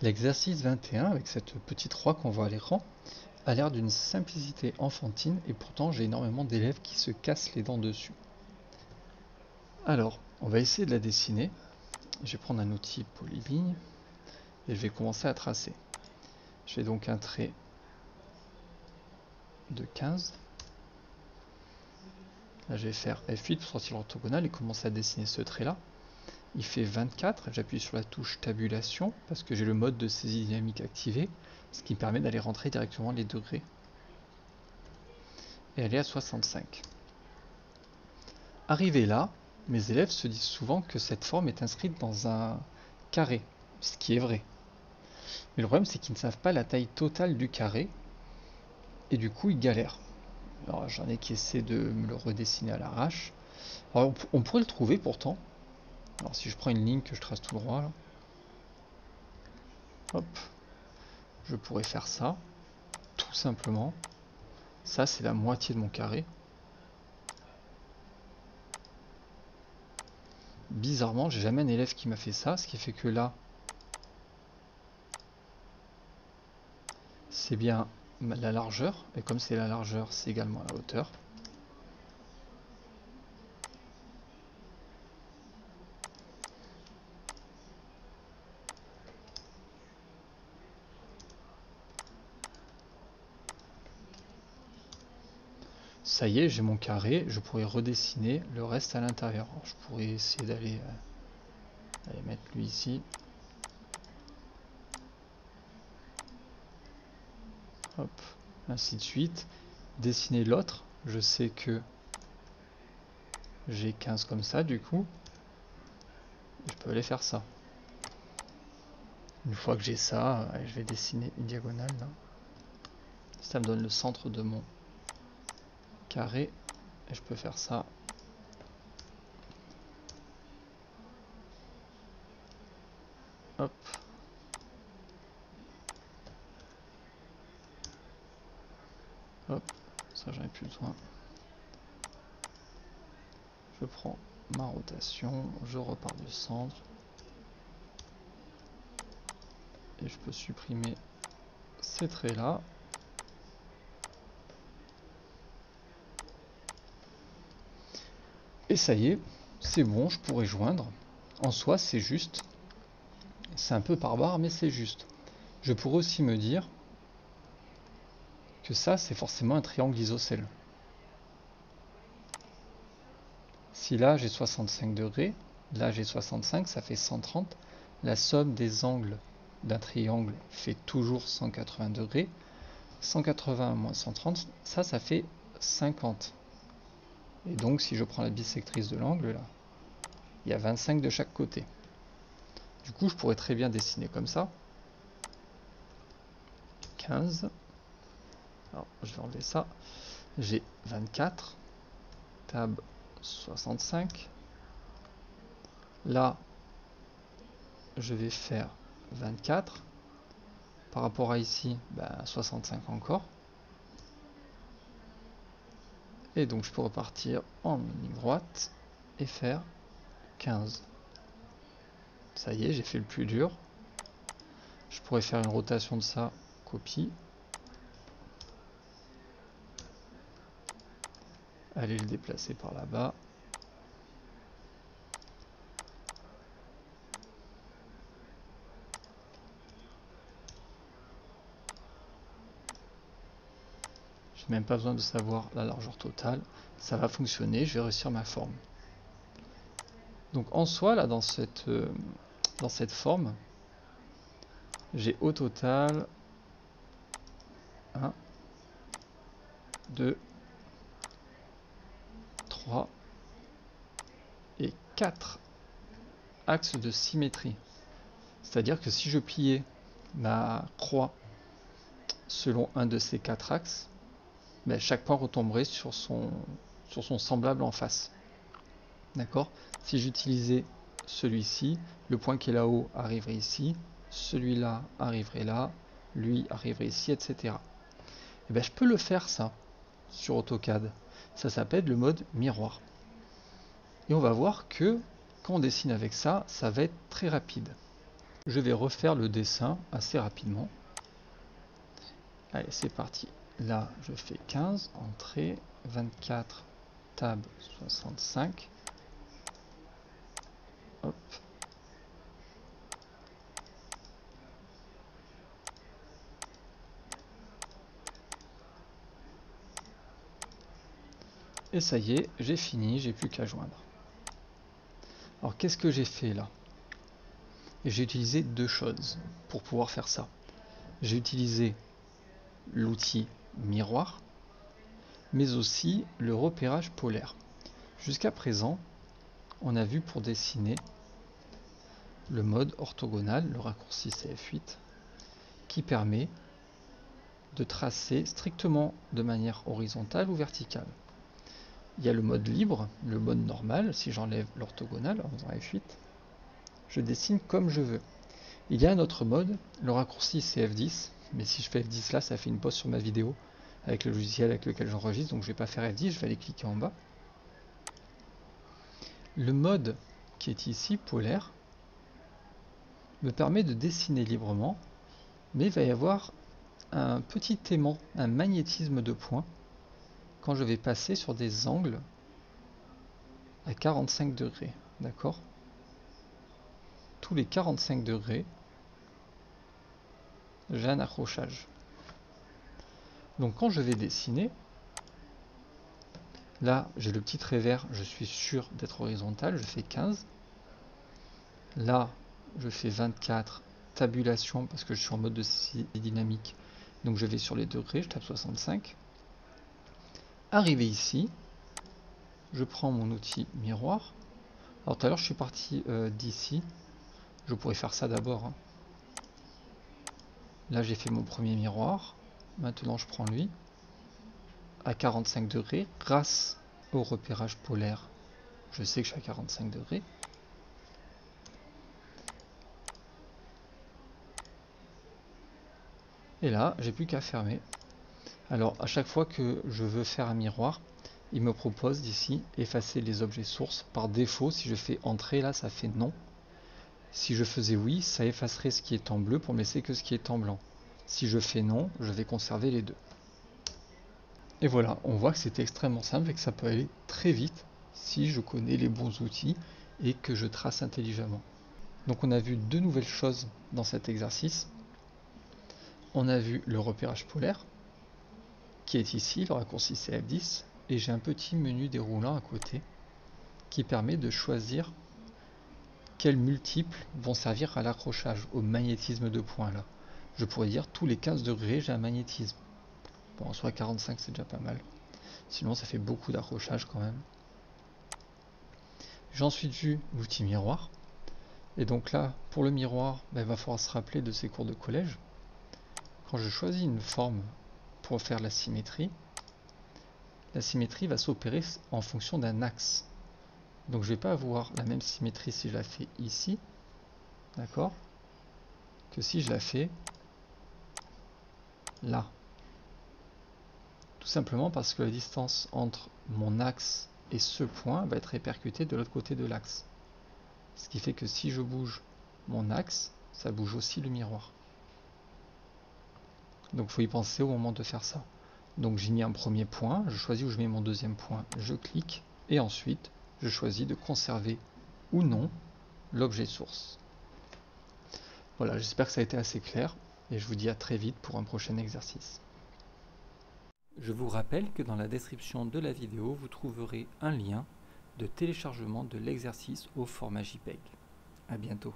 L'exercice 21, avec cette petite roi qu'on voit à l'écran, a l'air d'une simplicité enfantine et pourtant j'ai énormément d'élèves qui se cassent les dents dessus. Alors, on va essayer de la dessiner. Je vais prendre un outil polyligne et je vais commencer à tracer. Je fais donc un trait de 15. Là, je vais faire F8 pour sortir l'orthogonale et commencer à dessiner ce trait-là. Il fait 24, j'appuie sur la touche tabulation parce que j'ai le mode de saisie dynamique activé, ce qui me permet d'aller rentrer directement les degrés. Et aller à 65. Arrivé là, mes élèves se disent souvent que cette forme est inscrite dans un carré, ce qui est vrai. Mais le problème c'est qu'ils ne savent pas la taille totale du carré, et du coup ils galèrent. Alors j'en ai qui essaient de me le redessiner à l'arrache. Alors on pourrait le trouver pourtant. Alors si je prends une ligne que je trace tout droit, là, hop, je pourrais faire ça, tout simplement. Ça c'est la moitié de mon carré. Bizarrement, j'ai jamais un élève qui m'a fait ça, ce qui fait que là, c'est bien la largeur, et comme c'est la largeur, c'est également la hauteur. Ça y est, j'ai mon carré, je pourrais redessiner le reste à l'intérieur. Je pourrais essayer d'aller mettre lui ici. Hop, ainsi de suite. Dessiner l'autre, je sais que j'ai 15 comme ça du coup. Je peux aller faire ça. Une fois que j'ai ça, je vais dessiner une diagonale là. Ça me donne le centre de mon carré. Et je peux faire ça. Hop. Hop. Ça j'en ai plus besoin. Je prends ma rotation. Je repars du centre. Et je peux supprimer ces traits là. Et ça y est, c'est bon, je pourrais joindre. En soi, c'est juste. C'est un peu barbare, mais c'est juste. Je pourrais aussi me dire que ça, c'est forcément un triangle isocèle. Si là, j'ai 65 degrés, là, j'ai 65, ça fait 130. La somme des angles d'un triangle fait toujours 180 degrés. 180 moins 130, ça fait 50. Et donc, si je prends la bisectrice de l'angle, là, il y a 25 de chaque côté. Du coup, je pourrais très bien dessiner comme ça. 15. Alors, je vais enlever ça. J'ai 24. Tab 65. Là, je vais faire 24. Par rapport à ici, 65 encore. Et donc, je peux repartir en ligne droite et faire 15. Ça y est, j'ai fait le plus dur. Je pourrais faire une rotation de ça, copie. Aller le déplacer par là-bas. J'ai même pas besoin de savoir la largeur totale. Ça va fonctionner, je vais réussir ma forme. Donc en soi, là, dans cette forme, j'ai au total 1, 2, 3 et 4 axes de symétrie. C'est-à-dire que si je pliais ma croix selon un de ces 4 axes, chaque point retomberait sur son semblable en face. D'accord? Si j'utilisais celui-ci, le point qui est là-haut arriverait ici, celui-là arriverait là, lui arriverait ici, etc. Et je peux le faire ça sur AutoCAD. Ça s'appelle le mode miroir. Et on va voir que quand on dessine avec ça, ça va être très rapide. Je vais refaire le dessin assez rapidement. Allez, c'est parti. Là, je fais 15, entrée, 24, tab 65. Hop. Et ça y est, j'ai fini, j'ai plus qu'à joindre. Alors qu'est-ce que j'ai fait là? J'ai utilisé deux choses pour pouvoir faire ça. J'ai utilisé l'outil miroir, mais aussi le repérage polaire. Jusqu'à présent, on a vu pour dessiner le mode orthogonal, le raccourci CF8, qui permet de tracer strictement de manière horizontale ou verticale. Il y a le mode libre, le mode normal, si j'enlève l'orthogonal en faisant F8, je dessine comme je veux. Il y a un autre mode, le raccourci CF10, mais si je fais F10 là, ça fait une pause sur ma vidéo avec le logiciel avec lequel j'enregistre, donc je ne vais pas faire F10, je vais aller cliquer en bas. Le mode qui est ici, polaire, me permet de dessiner librement, mais il va y avoir un petit aimant, un magnétisme de points, quand je vais passer sur des angles à 45 degrés, d'accord? Tous les 45 degrés, j'ai un accrochage. Donc quand je vais dessiner, là j'ai le petit trait vert, je suis sûr d'être horizontal, je fais 15. Là je fais 24, tabulation parce que je suis en mode de dynamique, donc je vais sur les degrés, je tape 65. Arrivé ici, je prends mon outil miroir. Alors tout à l'heure je suis parti d'ici, je pourrais faire ça d'abord, hein. Là j'ai fait mon premier miroir, maintenant je prends lui, à 45 degrés, grâce au repérage polaire, je sais que je suis à 45 degrés. Et là, j'ai plus qu'à fermer. Alors, à chaque fois que je veux faire un miroir, il me propose d'ici effacer les objets sources. Par défaut, si je fais entrée, là, ça fait non. Si je faisais oui, ça effacerait ce qui est en bleu pour me laisser que ce qui est en blanc. Si je fais non, je vais conserver les deux. Et voilà, on voit que c'est extrêmement simple et que ça peut aller très vite si je connais les bons outils et que je trace intelligemment. Donc on a vu deux nouvelles choses dans cet exercice. On a vu le repérage polaire, qui est ici, le raccourci CF10, et j'ai un petit menu déroulant à côté qui permet de choisir quels multiples vont servir à l'accrochage, au magnétisme de points là. Je pourrais dire tous les 15 degrés j'ai un magnétisme. Bon, en soit 45 c'est déjà pas mal. Sinon ça fait beaucoup d'accrochage quand même. J'ai ensuite vu l'outil miroir. Et donc là, pour le miroir, il va falloir se rappeler de ces cours de collège. Quand je choisis une forme pour faire la symétrie va s'opérer en fonction d'un axe. Donc je ne vais pas avoir la même symétrie si je la fais ici, d'accord, que si je la fais là. Tout simplement parce que la distance entre mon axe et ce point va être répercutée de l'autre côté de l'axe. Ce qui fait que si je bouge mon axe, ça bouge aussi le miroir. Donc il faut y penser au moment de faire ça. Donc j'ai mis un premier point, je choisis où je mets mon deuxième point, je clique, et ensuite je choisis de conserver ou non l'objet source. Voilà, j'espère que ça a été assez clair, et je vous dis à très vite pour un prochain exercice. Je vous rappelle que dans la description de la vidéo, vous trouverez un lien de téléchargement de l'exercice au format JPEG. À bientôt.